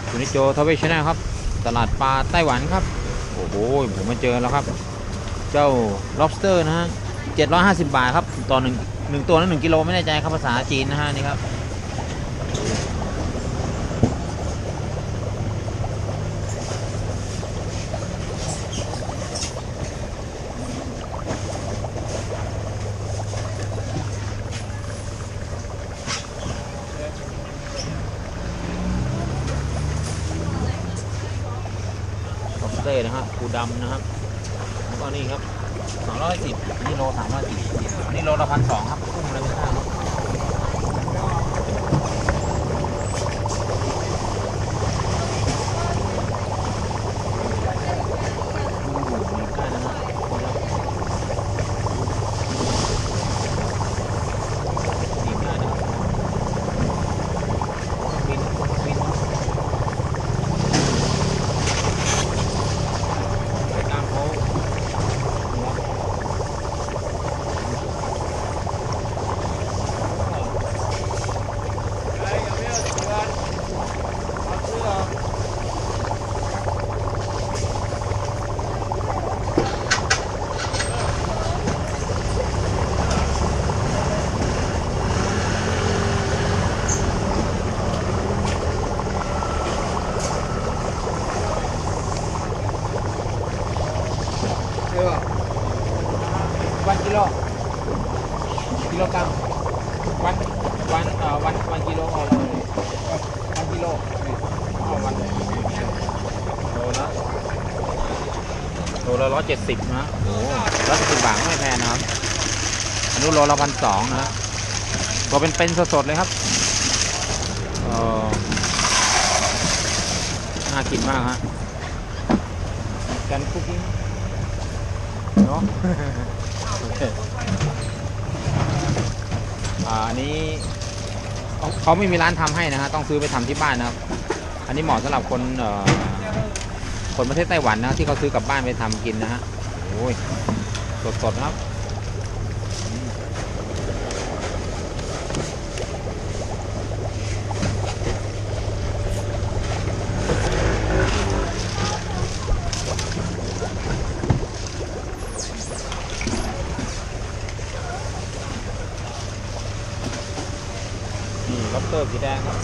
คุณนิโจทวีชแนลครับตลาดปลาไต้หวันครับโอ้โหผมมาเจอแล้วครับเจ้า lobster นะฮะ750 บาทครับต่อหนึ่งตัวนั้น1 กิโลไม่แน่ใจครับภาษาจีนนะฮะนี่ครับเต้นะฮะปูดำนะครับแล้วก็นี่ครับ210อันนี้โล310อันนี้โลละ1,200ครับกุ้งอะไรไม่ทราบวันกิโลกรัมวันกิโลวันกิโลวันโลละ170นะโอ้170 บาทไม่แพงนะครับอันนี้โลละ1,200นะตัวเป็นสดๆเลยครับน่ากินมากฮะกันคุกกิ้งเนาะอันนี้เขาไม่มีร้านทำให้นะฮะต้องซื้อไปทำที่บ้านนะครับอันนี้เหมาะสำหรับคนประเทศไต้หวันนะที่เขาซื้อกลับบ้านไปทำกินนะฮะโอ้ยสดๆครับล็อบสเตอร์สีแดงครับ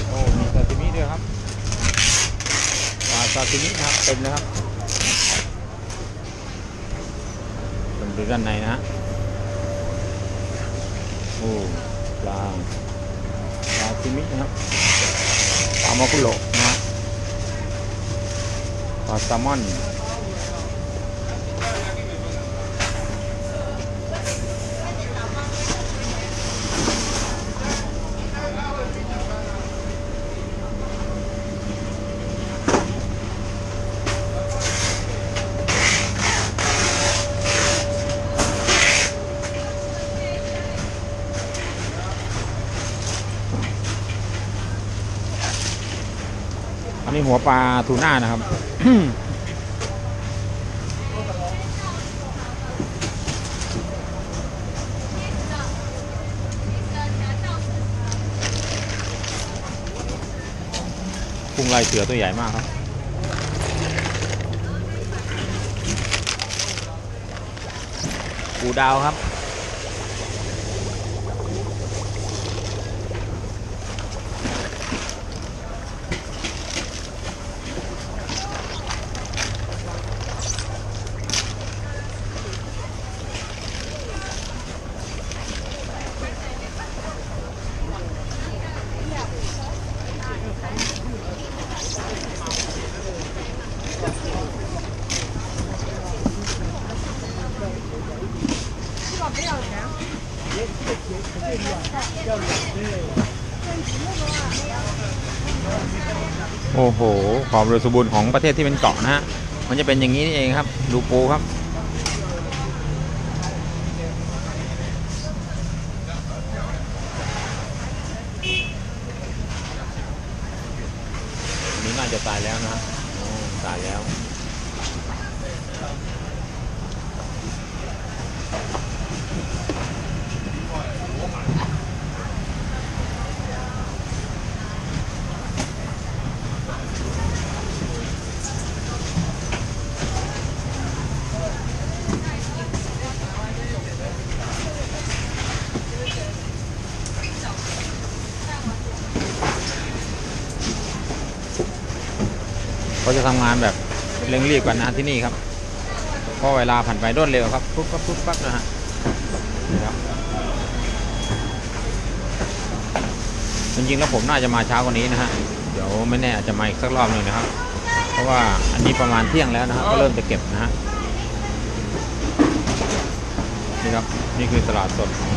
โอ้มีซาซิมิด้วยครับปลาซาซิมิครับเต็มเลยครับเป็นดูด้านในนะฮะโอ้ปลาซิมินะครับปลาโมกุโระนะฮะปลาแซลมอนอันนี้หัวปลาทูน่านะครับ กุ้งลายเสือตัวใหญ่มากครับปูดาวครับโอ้โหความอุดมสมบูรณ์ของประเทศที่เป็นเกาะนะฮะมันจะเป็นอย่างนี้นี่เองครับดูปูครับ าจะตายแล้วนะฮะตายแล้วเขาจะทำงานแบบเร่งรีบกันนะที่นี่ครับเพราะเวลาผ่านไปรวดเร็วครับปุ๊บปั๊บปุ๊บปั๊บนะฮะนี่ครับจริงๆแล้วผมน่าจะมาเช้ากว่านี้นะฮะเดี๋ยวไม่แน่อาจจะมาอีกสักรอบหนึ่งนะครับเพราะว่าอันนี้ประมาณเที่ยงแล้วนะครับก็เริ่มจะเก็บนะฮะนี่ครับนี่คือตลาดสดของ